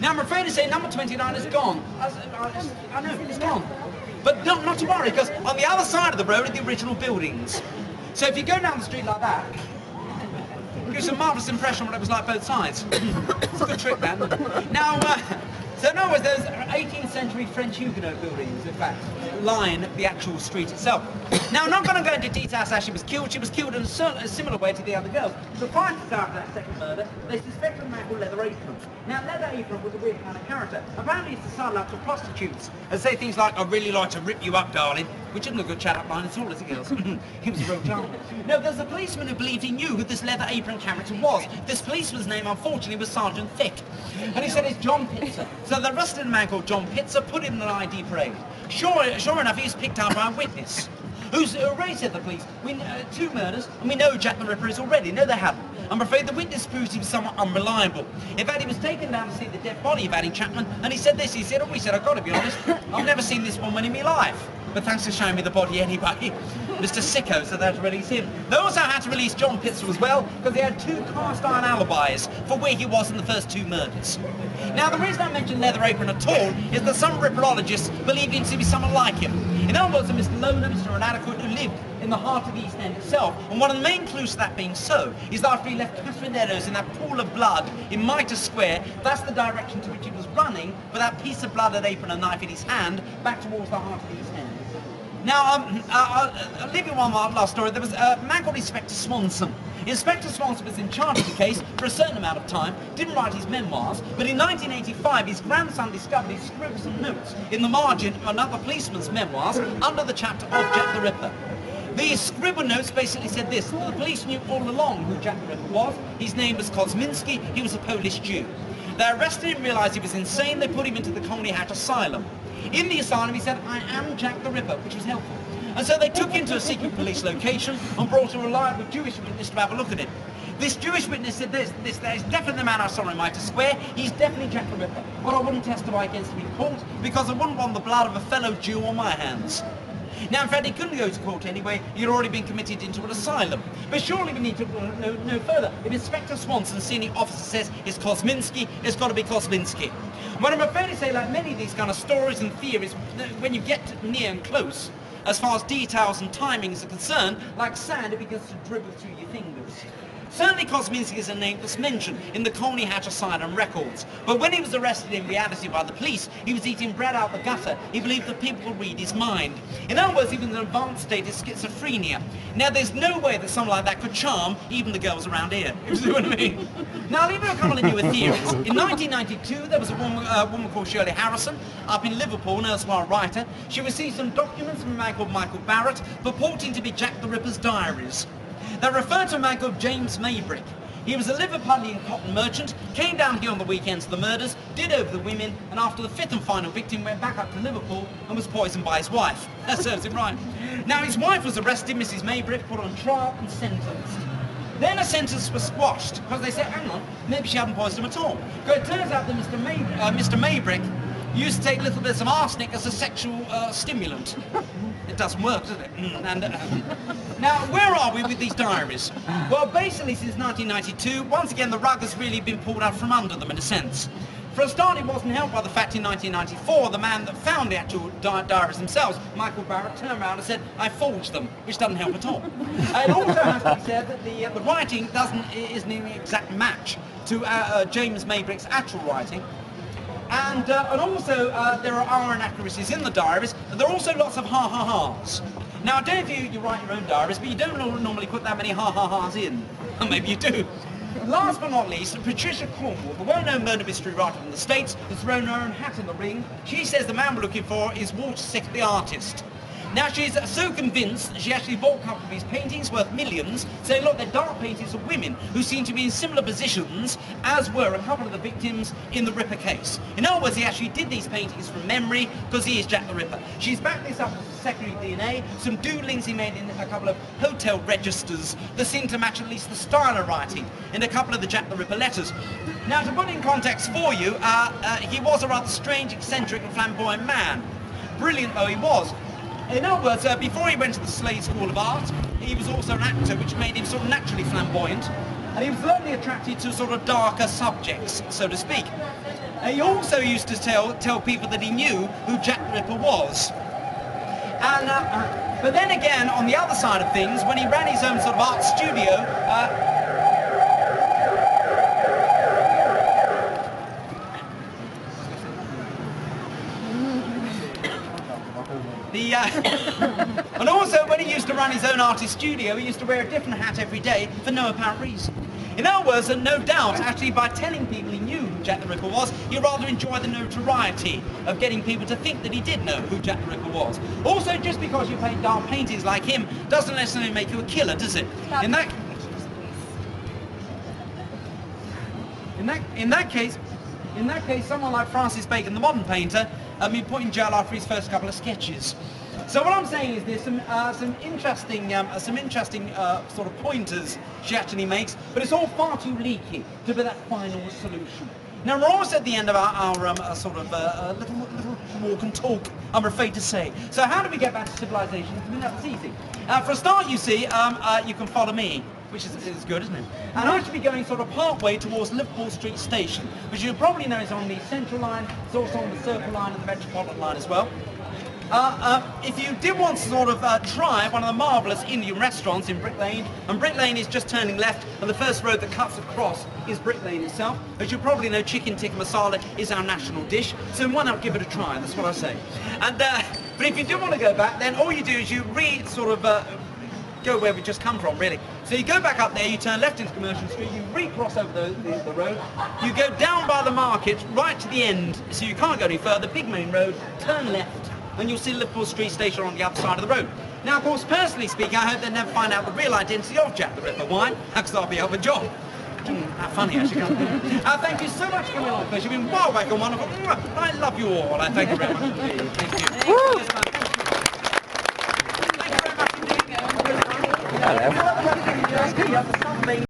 Now I'm afraid to say number 29 is gone. I know, it's gone. But not to worry, because on the other side of the road are the original buildings. So if you go down the street like that, it gives a marvellous impression of what it was like both sides. It's a good trick, man. Now, so in other words, there's 18th century French Huguenot buildings, in fact, line the actual street itself. Now, I'm not going to go into details how she was killed. She was killed in a similar way to the other girls. The fighters after that second murder, they suspected a man called Leather Apron. Now, Leather Apron was a weird kind of character. Apparently, it's the side up to prostitutes and say things like, "I'd really like to rip you up, darling," which isn't a good chat-up line at all, is it, girls? He was a real charmer. No, there's a policeman who believed he knew who this Leather Apron character was. This policeman's name, unfortunately, was Sergeant Thick. And he said it's John Pitzer. So they arrested a man called John Pitzer, put him in an ID parade. Sure enough, he was picked up by a witness. Who's already said the police, two murders, and we know Jack the Ripper is already. No, they haven't. I'm afraid the witness proves he was somewhat unreliable. In fact, he was taken down to see the dead body of Annie Chapman, and he said this, he said, I've got to be honest, I've never seen this woman in my life. But thanks for showing me the body anyway. Mr. Sicko, so they had to release him. They also had to release John Pitzer as well, because they had two cast-iron alibis for where he was in the first two murders. Now, the reason I mention Leather Apron at all is that some ripperologists believe him to be someone like him. In other words, a Mr. Loner, Mr. Inadequate, who lived in the heart of the East End itself. And one of the main clues to that being so is that after he left Catherine Eddowes in that pool of blood in Mitre Square, that's the direction to which he was running with that piece of blood and apron and knife in his hand back towards the heart of the East End. Now, I'll leave you one last story. There was a man called Inspector Swanson. Inspector Swanson was in charge of the case for a certain amount of time, didn't write his memoirs, but in 1985 his grandson discovered he scribbled some notes in the margin of another policeman's memoirs under the chapter of Jack the Ripper. These scribbled notes basically said this: the police knew all along who Jack the Ripper was. His name was Kosminski, he was a Polish Jew. They arrested him, realised he was insane, they put him into the Colney Hatch Asylum. In the asylum he said, "I am Jack the Ripper," which was helpful. And so they took him to a secret police location and brought a reliable Jewish witness to have a look at him. This Jewish witness said this is definitely the man I saw in Mitre Square, he's definitely Jack the Ripper. But I wouldn't testify against him in court because I wouldn't want the blood of a fellow Jew on my hands. Now, in fact, he couldn't go to court anyway. He'd already been committed into an asylum. But surely we need to go no further. If Inspector Swanson, senior officer, says it's Kosminski, it's got to be Kosminski. But I'm afraid to say, like many of these kind of stories and theories, when you get near and close, as far as details and timings are concerned, like sand, it begins to dribble through your fingers. Certainly Kosminski is a name that's mentioned in the Colney Hatch Asylum records, but when he was arrested in reality by the police, he was eating bread out the gutter. He believed that people could read his mind. In other words, he was in an advanced state of schizophrenia. Now, there's no way that someone like that could charm even the girls around here. You see what I mean? Now, I'll leave you a couple of newer theories. In 1992, there was a woman called Shirley Harrison up in Liverpool, an erstwhile writer. She received some documents from a man called Michael Barrett purporting to be Jack the Ripper's diaries. They refer to a man called James Maybrick. He was a Liverpudlian cotton merchant, came down here on the weekends for the murders, did over the women, and after the fifth and final victim went back up to Liverpool and was poisoned by his wife. That serves him right. Now, his wife was arrested, Mrs. Maybrick, put on trial and sentenced. Then a sentence was squashed because they said, hang on, maybe she hadn't poisoned him at all. But it turns out that Mr. Maybrick used to take little bits of arsenic as a sexual stimulant. It doesn't work, does it? Now, where are we with these diaries? Well, basically, since 1992, once again, the rug has really been pulled out from under them, in a sense. For a start, it wasn't helped by the fact in 1994, the man that found the actual diaries themselves, Michael Barrett, turned around and said, I forged them, which doesn't help at all. It also has to be said that the writing isn't an exact match to James Maybrick's actual writing. And also, there are inaccuracies in the diaries, and there are also lots of ha-ha-has. Now, I don't know if you write your own diaries, but you don't normally put that many ha-ha-has in. Or maybe you do. Last but not least, Patricia Cornwall, the well-known murder mystery writer from the States, has thrown her own hat in the ring. She says the man we're looking for is Walter Sick, the artist. Now, she's so convinced that she actually bought a couple of his paintings worth millions, saying, look, they're dark paintings of women who seem to be in similar positions as were a couple of the victims in the Ripper case. In other words, he actually did these paintings from memory because he is Jack the Ripper. She's backed this up with secondary DNA, some doodlings he made in a couple of hotel registers that seem to match at least the style of writing in a couple of the Jack the Ripper letters. Now, to put it in context for you, he was a rather strange, eccentric and flamboyant man. Brilliant though he was. In other words, before he went to the Slade School of Art, he was also an actor, which made him sort of naturally flamboyant. and he was certainly attracted to sort of darker subjects, so to speak. He also used to tell people that he knew who Jack the Ripper was. And, but then again, on the other side of things, when he ran his own sort of art studio, and also when he used to run his own artist studio, he used to wear a different hat every day for no apparent reason. In other words, and no doubt, actually by telling people he knew who Jack the Ripper was, he rather enjoyed the notoriety of getting people to think that he did know who Jack the Ripper was. Also, just because you paint dark paintings like him doesn't necessarily make you a killer, does it? In that case, someone like Francis Bacon, the modern painter, been put in jail after his first couple of sketches. So what I'm saying is there's some interesting sort of pointers she actually makes, but it's all far too leaky to be that final solution. Now we're almost at the end of our little walk and talk, I'm afraid to say. So how do we get back to civilization? I mean, that's easy. For a start, you see, you can follow me, which is good, isn't it? And I should be going sort of part way towards Liverpool Street Station, which you probably know is on the Central Line. It's also on the Circle Line and the Metropolitan Line as well. If you did want to sort of try one of the marvellous Indian restaurants in Brick Lane, and Brick Lane is just turning left, and the first road that cuts across is Brick Lane itself. As you probably know, chicken tikka masala is our national dish, so why not give it a try? That's what I say. And but if you do want to go back, then all you do is you go where we just come from, really. So you go back up there, you turn left into Commercial Street, you recross over the road, you go down by the market right to the end, so you can't go any further, big main road, turn left, and you'll see Liverpool Street Station on the other side of the road. Now, of course, personally speaking, I hope they never find out the real identity of Jack the Ripper. Why? Because I'll be out of a job. How funny, actually. Thank you so much for coming on, because you've been well back and wonderful. I love you all. I thank you very much indeed. Thank you. Yes, man. Thank you very much indeed. Hello.